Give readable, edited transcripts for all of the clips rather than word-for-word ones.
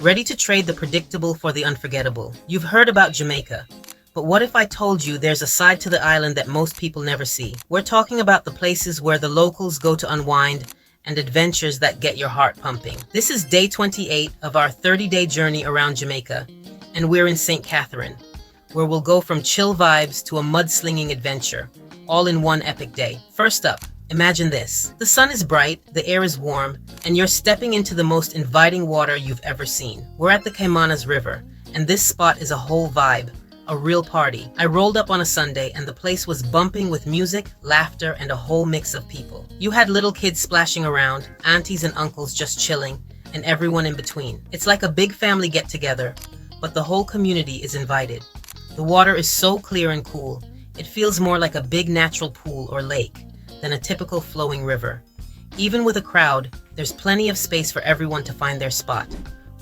Ready to trade the predictable for the unforgettable? You've heard about Jamaica, but what if I told you there's a side to the island that most people never see? We're talking about the places where the locals go to unwind and adventures that get your heart pumping. This is day 28 of our 30-day journey around Jamaica, and we're in St. Catherine, where we'll go from chill vibes to a mudslinging adventure, all in one epic day. First up, imagine this. The sun is bright, the air is warm, and you're stepping into the most inviting water you've ever seen. We're at the Caymanas River, and this spot is a whole vibe, a real party. I rolled up on a Sunday, and the place was bumping with music, laughter, and a whole mix of people. You had little kids splashing around, aunties and uncles just chilling, and everyone in between. It's like a big family get-together, but the whole community is invited. The water is so clear and cool, it feels more like a big natural pool or lake than a typical flowing river. Even with a crowd, there's plenty of space for everyone to find their spot,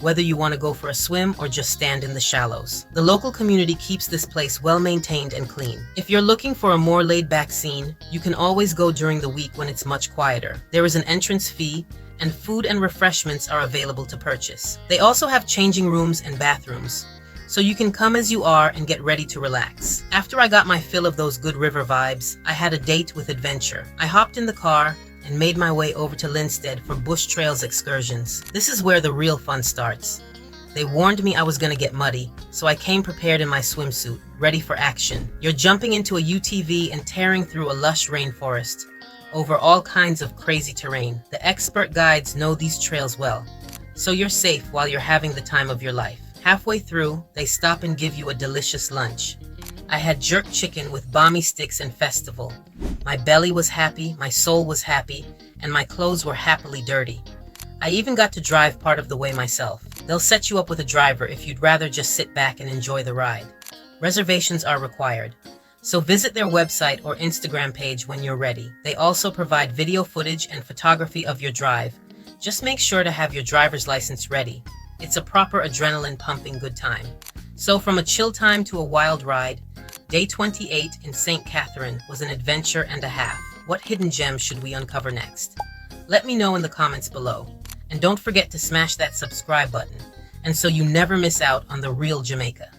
whether you want to go for a swim or just stand in the shallows. The local community keeps this place well maintained and clean. If you're looking for a more laid-back scene, you can always go during the week when it's much quieter. There is an entrance fee, and food and refreshments are available to purchase. They also have changing rooms and bathrooms, so you can come as you are and get ready to relax. After I got my fill of those good river vibes, I had a date with adventure. I hopped in the car and made my way over to Linstead for Bush Trails Excursions. This is where the real fun starts. They warned me I was gonna get muddy, so I came prepared in my swimsuit, ready for action. You're jumping into a UTV and tearing through a lush rainforest, over all kinds of crazy terrain. The expert guides know these trails well, so you're safe while you're having the time of your life. Halfway through, they stop and give you a delicious lunch. I had jerk chicken with balmy sticks and festival. My belly was happy, my soul was happy, and my clothes were happily dirty. I even got to drive part of the way myself. They'll set you up with a driver if you'd rather just sit back and enjoy the ride. Reservations are required, so visit their website or Instagram page when you're ready. They also provide video footage and photography of your drive. Just make sure to have your driver's license ready. It's a proper adrenaline-pumping good time. So from a chill time to a wild ride, Day 28 in St. Catherine was an adventure and a half. What hidden gems should we uncover next? Let me know in the comments below. And don't forget to smash that subscribe button, and so you never miss out on the real Jamaica.